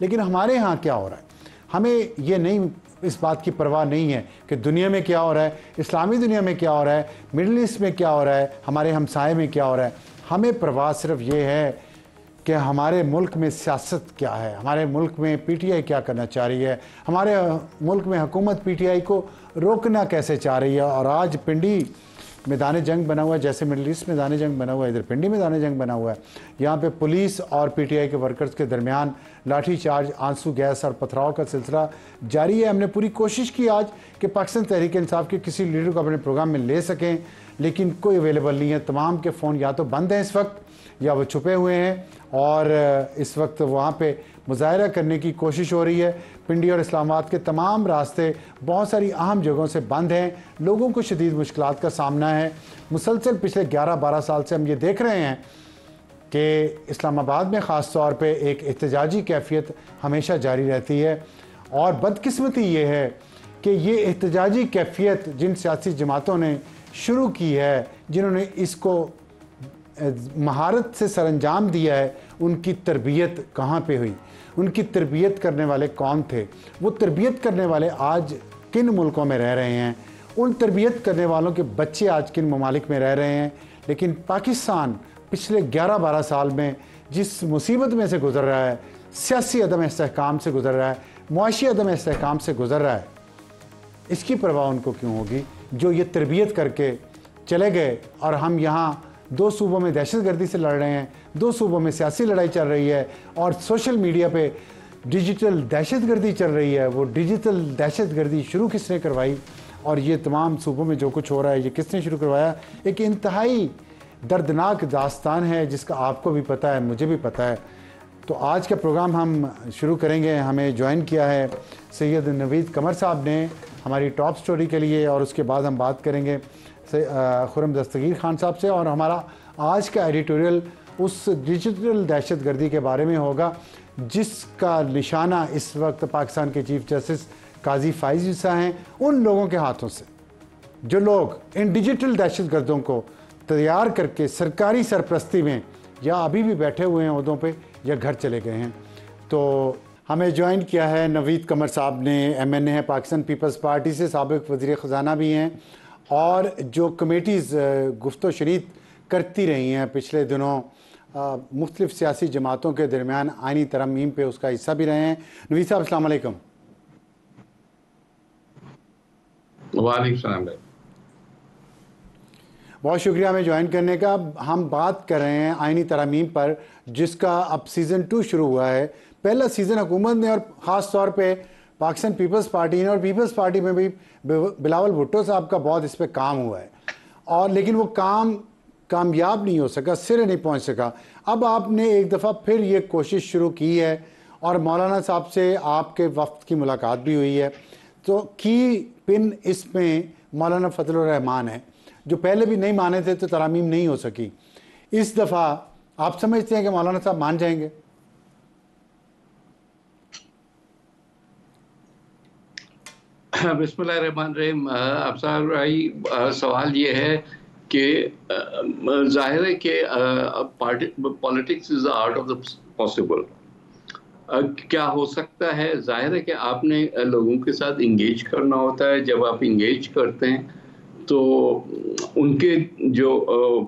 लेकिन हमारे यहाँ क्या हो रहा है, हमें ये नहीं, इस बात की परवाह नहीं है कि दुनिया में क्या हो रहा है, इस्लामी दुनिया में क्या हो रहा है, मिडल ईस्ट में क्या हो रहा है, हमारे हमसाए में क्या हो रहा है। हमें परवाह सिर्फ ये है कि हमारे मुल्क में सियासत क्या है, हमारे मुल्क में पीटीआई क्या करना चाह रही है, हमारे मुल्क में हुकूमत पीटीआई को रोकना कैसे चाह रही है। और आज पिंडी मैदान जंग बना हुआ है, जैसे मिडल ईस्ट मैदान जंग बना हुआ है, इधर पिंडी मैदान जंग बना हुआ है। यहाँ पे पुलिस और पीटीआई के वर्कर्स के दरमियान लाठीचार्ज, आंसू गैस और पथराव का सिलसिला जारी है। हमने पूरी कोशिश की आज कि पाकिस्तान तहरीक इंसाफ के किसी लीडर को अपने प्रोग्राम में ले सकें, लेकिन कोई अवेलेबल नहीं है। तमाम के फ़ोन या तो बंद हैं इस वक्त या वो छुपे हुए हैं, और इस वक्त वहाँ पे मुजाहरा करने की कोशिश हो रही है। पिंडी और इस्लामाबाद के तमाम रास्ते बहुत सारी अहम जगहों से बंद हैं, लोगों को शदीद मुश्किलात का सामना है। मुसलसल पिछले 11-12 साल से हम ये देख रहे हैं कि इस्लामाबाद में ख़ास तौर पे एक एहतजाजी कैफियत हमेशा जारी रहती है। और बदकिस्मती ये है कि ये एहतजाजी कैफियत जिन सियासी जमातों ने शुरू की है, जिन्होंने इसको महारत से सरंजाम दिया है, उनकी तरबियत कहाँ पे हुई, उनकी तरबियत करने वाले कौन थे, वो तरबियत करने वाले आज किन मुल्कों में रह रहे हैं, उन तरबियत करने वालों के बच्चे आज किन ममालिक में रह रहे हैं। लेकिन पाकिस्तान पिछले 11-12 साल में जिस मुसीबत में से गुज़र रहा है, सियासी अदम इस्तेहकाम से गुज़र रहा है, मुआशी अदम इस्तेहकाम से गुज़र रहा है, इसकी परवाह उनको क्यों होगी जो ये तरबियत करके चले गए। और हम यहाँ 2 सूबों में दहशतगर्दी से लड़ रहे हैं, 2 सूबों में सियासी लड़ाई चल रही है, और सोशल मीडिया पे डिजिटल दहशतगर्दी चल रही है। वो डिजिटल दहशतगर्दी शुरू किसने करवाई, और ये तमाम सूबों में जो कुछ हो रहा है ये किसने शुरू करवाया, एक इंतहाई दर्दनाक दास्तान है जिसका आपको भी पता है, मुझे भी पता है। तो आज का प्रोग्राम हम शुरू करेंगे। हमें ज्वाइन किया है सैयद नवीद कमर साहब ने हमारी टॉप स्टोरी के लिए, और उसके बाद हम बात करेंगे खुरम दस्तगीर खान साहब से। और हमारा आज का एडिटोरियल उस डिजिटल दहशतगर्दी के बारे में होगा जिसका निशाना इस वक्त पाकिस्तान के चीफ जस्टिस काजी फाइज ईसा हैं, उन लोगों के हाथों से जो लोग इन डिजिटल दहशतगर्दों को तैयार करके सरकारी सरपरस्ती में या अभी भी बैठे हुए हैं ओहदों पे या घर चले गए हैं। तो हमें ज्वाइन किया है नवीद कमर साहब ने, MNA है पाकिस्तान पीपल्स पार्टी से, साबिक वज़ीर ख़जाना भी हैं, और जो कमेटीज़ गुफ्तो शनीद करती रही हैं पिछले दिनों मुख्तलिफ़ सियासी जमातों के दरमियान आइनी तरमीम पे, उसका हिस्सा भी रहे हैं। नवीद साहब अस्सलाम वालेकुम। वालेकुम सलाम भाई, बहुत शुक्रिया हमें ज्वाइन करने का। हम बात कर रहे हैं आइनी तरमीम पर जिसका अब सीज़न 2 शुरू हुआ है। पहला सीज़न हुकूमत ने और ख़ास तौर पे पाकिस्तान पीपल्स पार्टी ने, और पीपल्स पार्टी में भी बिलावल भुट्टो साहब का बहुत इस पर काम हुआ है, और लेकिन वो काम कामयाब नहीं हो सका, सिरे नहीं पहुंच सका। अब आपने एक दफ़ा फिर ये कोशिश शुरू की है, और मौलाना साहब से आपके वक्त की मुलाकात भी हुई है। तो की पिन इसमें मौलाना फजलुर रहमान है, जो पहले भी नहीं माने थे तो तरामीम नहीं हो सकी। इस दफ़ा आप समझते हैं कि मौलाना साहब मान जाएंगे? बिस्मिल्लाहिर्रहमानिर्रहीम। अफसर भाई, सवाल ये है कि जाहिर है कि politics is the art of the possible. क्या हो सकता है, जाहिर है कि आपने लोगों के साथ इंगेज करना होता है। जब आप इंगेज करते हैं तो उनके जो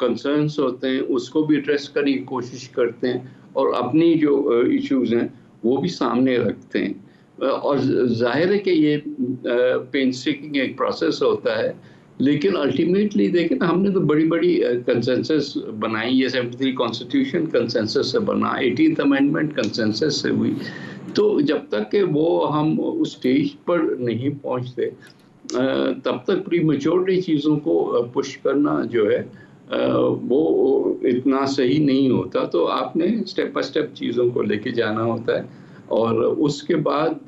कंसर्न्स होते हैं उसको भी एड्रेस करने की कोशिश करते हैं, और अपनी जो इश्यूज हैं वो भी सामने रखते हैं। और जाहिर है कि ये पेनस्टेकिंग एक प्रोसेस होता है, लेकिन अल्टीमेटली देखें ना, हमने तो बड़ी बड़ी कंसेंसस बनाई। ये 73 कॉन्स्टिट्यूशन कंसेंसस से बना, 18th अमेंडमेंट कंसेंसस से हुई। तो जब तक कि वो हम उस स्टेज पर नहीं पहुंचते तब तक प्री मैच्योरली चीज़ों को पुश करना जो है वो इतना सही नहीं होता। तो आपने स्टेप बाय स्टेप चीज़ों को लेके जाना होता है, और उसके बाद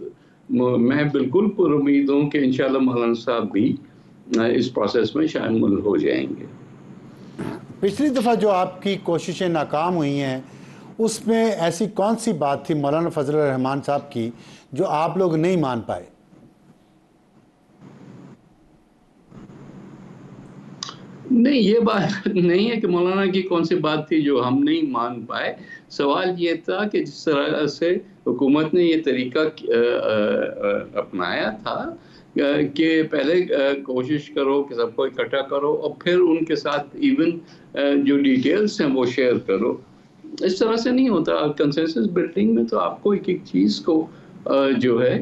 मैं बिल्कुल पुरुमीद हूँ कि इंशाल्लाह मौलाना साहब भी इस प्रोसेस में शामिल हो जाएंगे। पिछली दफ़ा जो आपकी कोशिशें नाकाम हुई हैं उसमें ऐसी कौन सी बात थी मौलाना फजलुर रहमान साहब की जो आप लोग नहीं मान पाए? नहीं, ये बात नहीं है कि मौलाना की कौन सी बात थी जो हम नहीं मान पाए। सवाल ये था कि जिस तरह से हुकूमत ने ये तरीका अपनाया था कि पहले कोशिश करो कि सबको इकट्ठा करो और फिर उनके साथ इवन जो डिटेल्स हैं वो शेयर करो। इस तरह से नहीं होता। कंसेंसस बिल्डिंग में तो आपको एक एक चीज़ को जो है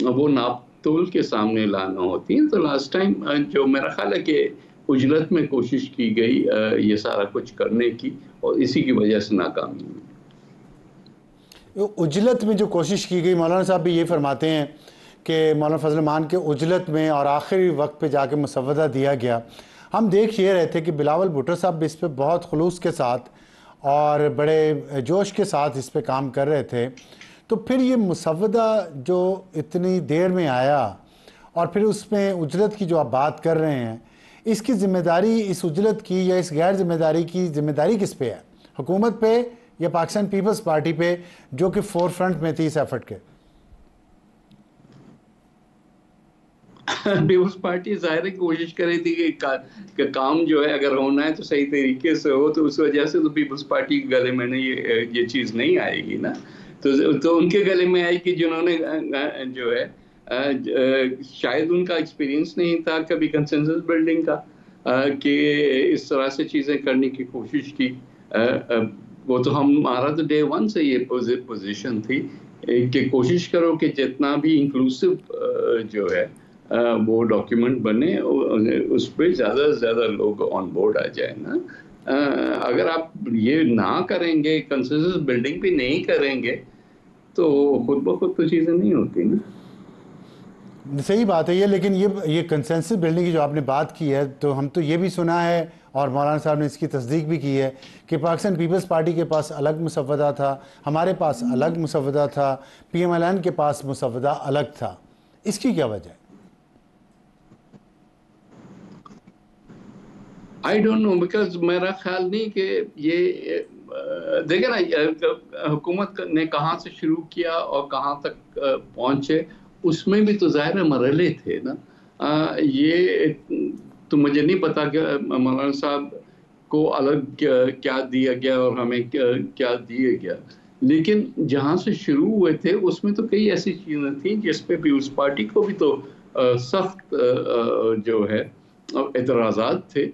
वो नाप तोल के सामने लाना होती है। तो लास्ट टाइम जो मेरा ख्याल है कि उजलत में कोशिश की गई ये सारा कुछ करने की, और इसी की वजह से नाकामी हुई। उजलत में जो कोशिश की गई, मौलाना साहब भी ये फरमाते हैं कि मौलाना फजल रहमान के उजलत में और आखिरी वक्त पे जाके मुसव्वदा दिया गया। हम देख ये रहे थे कि बिलावल भुट्टो साहब भी इस पर बहुत खुलूस के साथ और बड़े जोश के साथ इस पर काम कर रहे थे। तो फिर ये मुसव्वदा जो इतनी देर में आया और फिर उसमें उजलत की जो आप बात कर रहे हैं, इसकी ज़िम्मेदारी, इस उजलत की या इस गैर ज़िम्मेदारी की ज़िम्मेदारी किस पे है? हुकूमत पे या पाकिस्तान पीपल्स पार्टी पे जो कि फोर फ्रंट में थी इस एफर्ट के? पीपल्स पार्टी जाहिर है कोशिश कर रही थी कि काम जो है अगर होना है तो सही तरीके से हो, तो उस वजह से तो पीपल्स पार्टी के गले में ये चीज़ नहीं आएगी ना। तो उनके गले में आई कि जिन्होंने जो है शायद उनका एक्सपीरियंस नहीं था कभी कंसेंसस बिल्डिंग का, कि इस तरह से चीज़ें करने की कोशिश की। वो तो हमारा तो डे वन से ये पोजीशन थी कि कोशिश करो कि जितना भी इंक्लूसिव जो है वो डॉक्यूमेंट बने, उस पर ज़्यादा से ज़्यादा लोग ऑन बोर्ड आ जाए ना। अगर आप ये ना करेंगे, कंसेंसस बिल्डिंग भी नहीं करेंगे, तो खुद ब खुद तो चीज़ें नहीं होती ना। सही बात है ये, लेकिन ये कंसेंसस बिल्डिंग की जो आपने बात की है, तो हम तो ये भी सुना है और मौलाना साहब ने इसकी तस्दीक भी की है कि पाकिस्तान पीपल्स पार्टी के पास अलग मुसव्वदा था, हमारे पास अलग मुसव्वदा था, PMLN के पास मुसव्वदा अलग था। इसकी क्या वजह है? आई डोंट नो, बिकॉज मेरा ख्याल नहीं कि ये देखे ना हुकूमत ने कहाँ से शुरू किया और कहाँ तक पहुँचे, उसमें भी तो ज़ाहिर मरहले थे ना। ये तो मुझे नहीं पता कि मौलाना साहब को अलग क्या दिया गया और हमें क्या दिया गया, लेकिन जहाँ से शुरू हुए थे उसमें तो कई ऐसी चीज़ें थी जिस पे पीपल्स पार्टी को भी तो सख्त जो है एतराज़ात थे,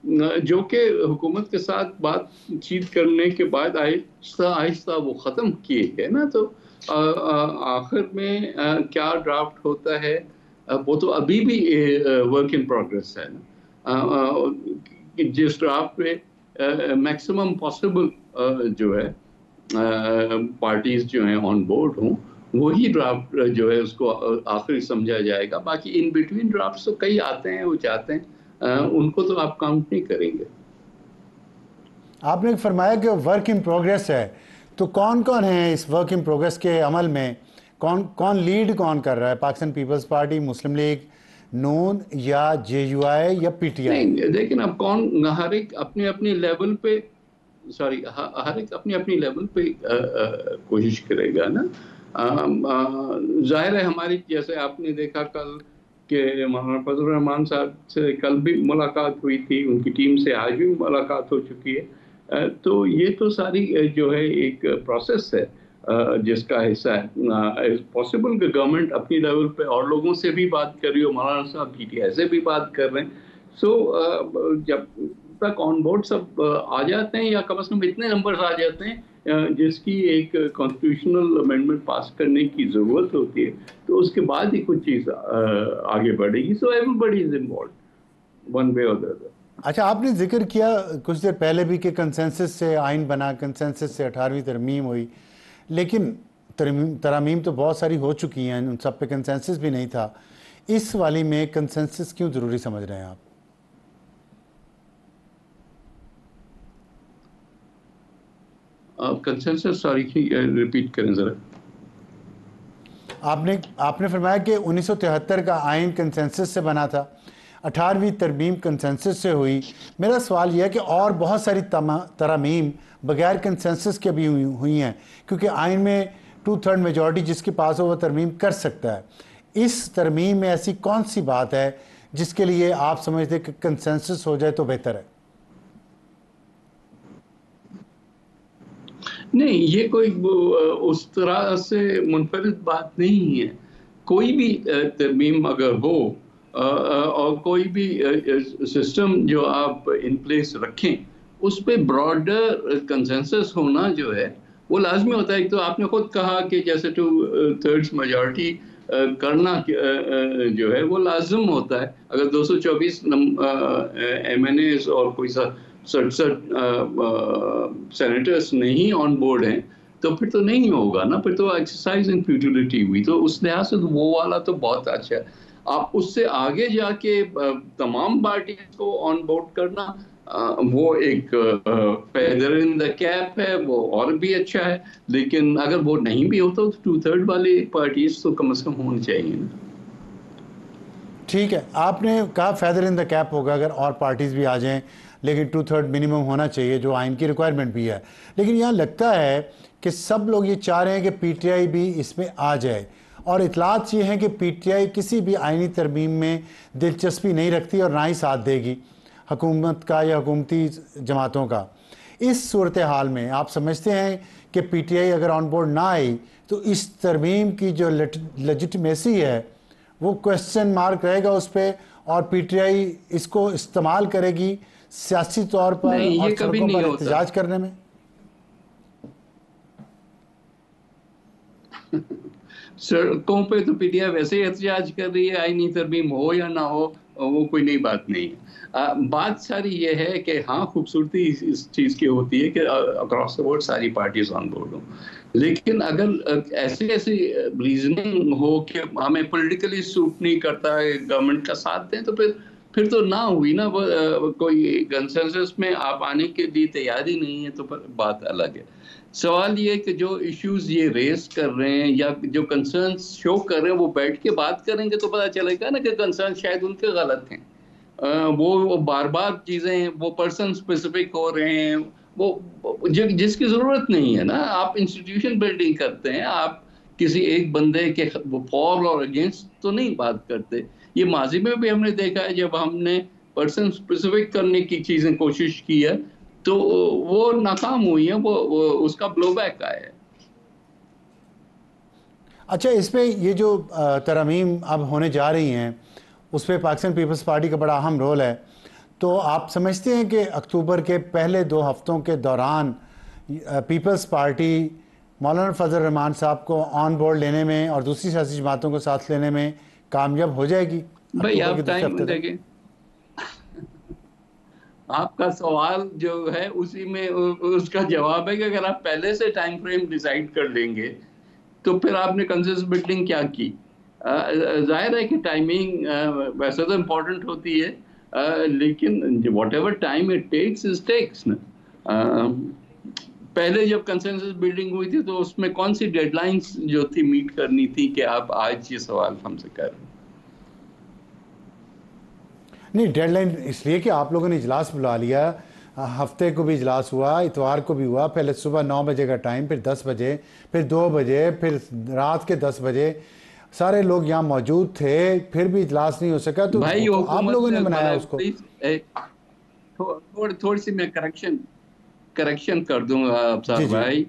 जो कि हुकूमत के साथ बातचीत करने के बाद आहिस्ता आहिस्ता वो ख़त्म किए गए ना। तो आखिर में क्या ड्राफ्ट होता है वो तो अभी भी वर्क इन प्रोग्रेस है ना। जिस ड्राफ्ट पे मैक्सिमम पॉसिबल जो है पार्टीज जो हैं ऑन बोर्ड हों, वही ड्राफ्ट जो है उसको आखिरी समझा जाएगा। बाकी इन बिटवीन ड्राफ्ट तो कई आते हैं, वो चाहते हैं, उनको तो आप काउंट नहीं करेंगे। आपने फरमाया कि वर्क इन प्रोग्रेस है, तो कौन कौन है इस वर्क इन प्रोग्रेस के अमल में? कौन लीड कौन कर रहा है? पाकिस्तान पीपल्स पार्टी, मुस्लिम लीग नून या JUI या PTI? नहीं, लेकिन अब कौन, हर एक अपने अपने लेवल पे, सॉरी, हर एक अपनी अपनी लेवल पे कोशिश करेगा ना। जाहिर है हमारी, जैसे आपने देखा कल के मौलाना फजल रहमान साहब से कल भी मुलाकात हुई थी, उनकी टीम से आज भी मुलाकात हो चुकी है। तो ये तो सारी जो है एक प्रोसेस है जिसका हिस्सा है। पॉसिबल कि गवर्नमेंट अपनी लेवल पे और लोगों से भी बात कर रही हो, मौलाना साहब PTI से भी बात कर रहे हैं। सो जब तक ऑन बोर्ड सब आ जाते हैं, या कम से कम इतने नंबर्स आ जाते हैं जिसकी एक कॉन्स्टिट्यूशनल अमेंडमेंट पास करने की ज़रूरत होती है, तो उसके बाद ही कुछ चीज़ आगे बढ़ेगी। So everybody is involve one way और द अदर। अच्छा, आपने जिक्र किया कुछ देर पहले भी कि कंसेंसस से आइन बना, कंसेंसस से 18वीं तरमीम हुई, लेकिन तरमीम तो बहुत सारी हो चुकी हैं, उन सब पे कंसेंसस भी नहीं था। इस वाली में कंसेंसस क्यों ज़रूरी समझ रहे हैं आप? कंसेंसस, सॉरी, रिपीट करें ज़रा। आपने फरमाया कि 1973 का आइन कंसेंसस से बना था, 18वीं तरमीम कंसेंसस से हुई। मेरा सवाल यह है कि और बहुत सारी तरमीम बगैर कंसेंसस के भी हुई हैं, क्योंकि आइन में 2/3 मेजॉरिटी जिसके पास हो वह तरमीम कर सकता है। इस तरमीम में ऐसी कौन सी बात है जिसके लिए आप समझते हैं कि कंसेंसस हो जाए तो बेहतर है? नहीं, ये कोई उस तरह से मुनफरिद बात नहीं है। कोई भी तरमीम अगर हो और कोई भी सिस्टम जो आप इन प्लेस रखें, उस पे ब्रॉडर कंसेंसस होना जो है वो लाजमी होता है। एक तो आपने खुद कहा कि जैसे 2/3 मेजॉरिटी करना जो है वो लाजम होता है। अगर 224 MNAs और कोई 67 सेनेटर्स नहीं ऑन बोर्ड हैं, तो फिर तो नहीं होगा ना, फिर तो एक्सरसाइज इन फ्यूटिलिटी हुई। तो उस लिहाज से तो वो वाला तो बहुत अच्छा है। आप उससे आगे जाके तमाम पार्टीज को ऑन बोर्ड करना, वो एक फेदर इन द कैप है, वो और भी अच्छा है। लेकिन अगर वो नहीं भी होता तो 2/3 वाली पार्टीज तो कम से कम होनी चाहिए ना। ठीक है, आपने कहा फेदर इन द कैप होगा अगर और पार्टीज़ भी आ जाएं, लेकिन 2/3 मिनिमम होना चाहिए जो आइन की रिक्वायरमेंट भी है। लेकिन यहाँ लगता है कि सब लोग ये चाह रहे हैं कि पीटीआई भी इसमें आ जाए, और इतलात ये हैं कि पीटीआई किसी भी आइनी तरमीम में दिलचस्पी नहीं रखती और ना ही साथ देगी हुकूमत का या हुकूमती जमातों का। इस सूरत हाल में आप समझते हैं कि पीटीआई अगर ऑन बोर्ड ना आई तो इस तरमीम की जो लेजिटिमेसी है वो क्वेश्चन मार्क रहेगा उस पर, और पीटीआई इसको इस्तेमाल करेगी सियासी तौर पर नहीं, और ये कभी सड़कों नहीं पर होता। एहतजाज करने में? सड़कों पे तो पीटीआई वैसे ही एहतजाज कर रही है, आईनी तरमीम हो या ना हो, वो कोई नई बात नहीं है। बात सारी ये है कि हाँ, खूबसूरती इस चीज़ की होती है कि अक्रॉस द बोर्ड सारी पार्टीज ऑन बोर्ड हो। लेकिन अगर ऐसी ऐसी रीजनिंग हो कि हमें पॉलिटिकली सूट नहीं करता है, गवर्नमेंट का साथ दें, तो फिर तो ना हुई ना। कोई कंसेंसस में आप आने के लिए तैयारी नहीं है तो फिर बात अलग है। सवाल ये कि जो इश्यूज ये रेस कर रहे हैं या जो कंसर्न्स शो कर रहे हैं, वो बैठ के बात करेंगे तो पता चलेगा ना कि कंसर्न शायद उनके गलत हैं। वो बार बार चीजें वो पर्सन स्पेसिफिक हो रहे हैं, वो जिसकी जरूरत नहीं है ना। आप इंस्टीट्यूशन बिल्डिंग करते हैं, आप किसी एक बंदे के फॉर और अगेंस्ट तो नहीं बात करते। ये माजी में भी हमने देखा है, जब हमने पर्सन स्पेसिफिक करने की चीजें कोशिश की है तो वो नाकाम हुई है, वो उसका ब्लोबैक आया है। अच्छा, इसमें ये जो तरमीम अब होने जा रही हैं उस पर पाकिस्तान पीपल्स पार्टी का बड़ा अहम रोल है। तो आप समझते हैं कि अक्टूबर के पहले 2 हफ्तों के दौरान पीपल्स पार्टी मौलाना फजल रहमान साहब को ऑन बोर्ड लेने में और दूसरी सियासी जमातों को साथ लेने में कामयाब हो जाएगी? भाई अक्टूबर आप के दूसरे टाइम हफ्ते तक? देखें, आपका सवाल जो है उसी में उसका जवाब है कि अगर आप पहले से टाइम फ्रेम डिसाइड कर लेंगे तो फिर आपने कंसेंसस बिल्डिंग क्या की। जाहिर है कि टाइमिंग वैसे तो इम्पोर्टेंट होती है, लेकिन whatever time it takes is takes ना। पहले जब कंसेंसस बिल्डिंग हुई थी तो उसमें कौन सी डेडलाइंस जो थी मीट करनी थी कि आप आज ये सवाल हमसे कर रहे हैं। नहीं, डेडलाइन इसलिए कि आप लोगों ने इजलास बुला लिया, हफ्ते को भी इजलास हुआ, इतवार को भी हुआ। पहले सुबह 9 बजे का टाइम, फिर 10 बजे, फिर 2 बजे, फिर रात के 10 बजे सारे लोग यहाँ मौजूद थे, फिर भी इजलास नहीं हो सका। तो भाई आप लोगों ने बनाया उसको। थोड़ी सी मैं करेक्शन कर दूंगा अफसर जी जी भाई,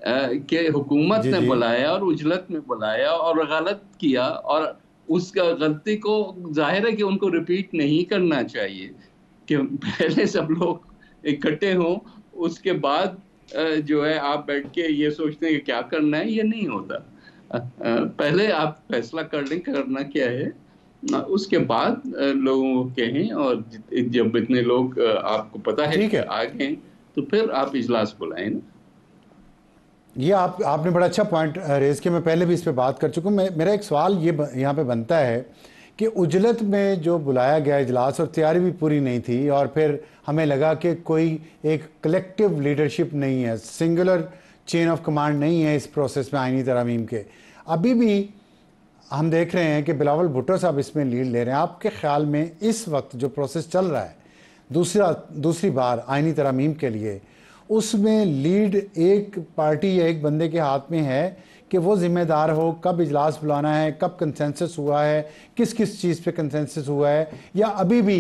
कि हुकूमत जी ने जी। बुलाया और उजलत में बुलाया और गलत किया, और उसका गलती को जाहिर है कि उनको रिपीट नहीं करना चाहिए कि पहले सब लोग इकट्ठे हों, उसके बाद जो है आप बैठ के ये सोचते हैं कि क्या करना है। ये नहीं होता। पहले आप फैसला कर लें करना क्या है, उसके बाद लोगों को कहें, और जब इतने लोग आपको पता है ठीक कि है। आ गए तो फिर आप इजलास बुलाएं ना। ये आपने बड़ा अच्छा पॉइंट रेज किया, मैं पहले भी इस पे बात कर चुका हूँ। मेरा एक सवाल ये यहाँ पे बनता है कि उजलत में जो बुलाया गया इजलास और तैयारी भी पूरी नहीं थी, और फिर हमें लगा कि कोई एक कलेक्टिव लीडरशिप नहीं है, सिंगुलर चेन ऑफ कमांड नहीं है इस प्रोसेस में आईनी तरमीम के। अभी भी हम देख रहे हैं कि बिलावल भुट्टो साहब इसमें लीड ले रहे हैं। आपके ख्याल में इस वक्त जो प्रोसेस चल रहा है दूसरी बार आईनी तरमीम के लिए, उसमें लीड एक पार्टी या एक बंदे के हाथ में है कि वो जिम्मेदार हो, कब इजलास बुलाना है, कब कंसेंसस हुआ है, किस किस चीज़ पे कंसेंसस हुआ है, या अभी भी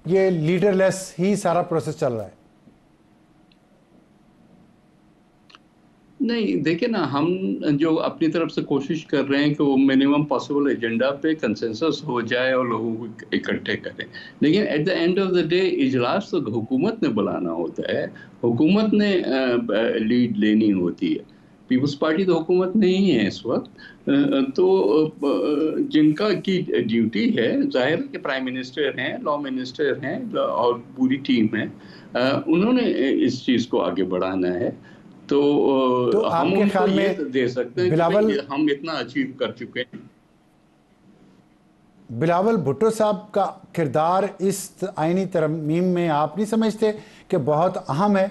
ये लीडरलेस ही सारा प्रोसेस चल रहा है? नहीं, देखिए ना, हम जो अपनी तरफ से कोशिश कर रहे हैं कि वो मिनिमम पॉसिबल एजेंडा पे कंसेंसस हो जाए और लोगों को इकट्ठे करें, लेकिन at the end of the day इजलास तो हुकूमत ने बुलाना होता है, हुकूमत ने लीड लेनी होती है। पीपल्स पार्टी तो हुकूमत नहीं है इस वक्त, तो जिनका की ड्यूटी है, जाहिर है कि प्राइम मिनिस्टर हैं, लॉ मिनिस्टर हैं और पूरी टीम है, उन्होंने इस चीज़ को आगे बढ़ाना है। तो हम आपके उनको ख्याल ये में दे सकते हैं कि बिलावल भाई हम इतना अचीव कर चुके हैं। बिलावल भुट्टो साहब का किरदार इस आईनी तरमीम में आप नहीं समझते कि बहुत अहम है?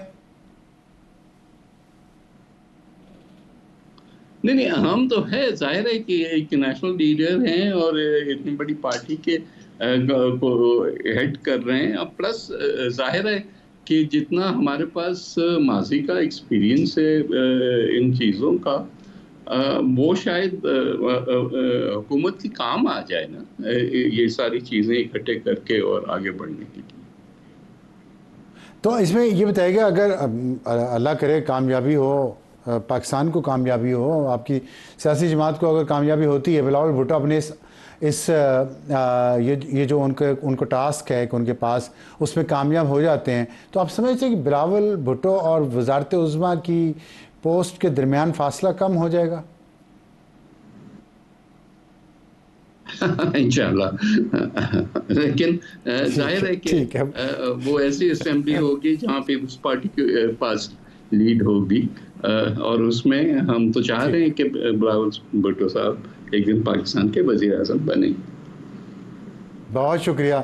नहीं, हम तो है, जाहिर है कि एक नेशनल लीडर हैं और इतनी बड़ी पार्टी के को हेड कर रहे हैं। अब प्लस जाहिर है कि जितना हमारे पास माजी का एक्सपीरियंस है इन चीज़ों का, वो शायद हुकूमत की काम आ जाए ना, ये सारी चीज़ें इकट्ठे करके और आगे बढ़ने के लिए। तो इसमें ये बताइएगा, अगर अल्लाह करे कामयाबी हो, पाकिस्तान को कामयाबी हो, आपकी सियासी जमात को अगर कामयाबी होती है, बिलावल भुट्टो अपने ये जो उनको टास्क है कि उनके पास, उसमें कामयाब हो जाते हैं, तो आप समझते हैं कि बिलावल भुट्टो और वजारत उज़्मा की पोस्ट के दरमियान फासला कम हो जाएगा? इंशाल्लाह। लेकिन जाहिर है कि ठीक है। वो ऐसी असेंबली होगी जहाँ पीपल्स पार्टी के पास लीड होगी, और उसमें हम तो चाह रहे हैं कि बिलावल भुट्टो साहब एक दिन पाकिस्तान के वज़ीर आज़म बने। बहुत शुक्रिया।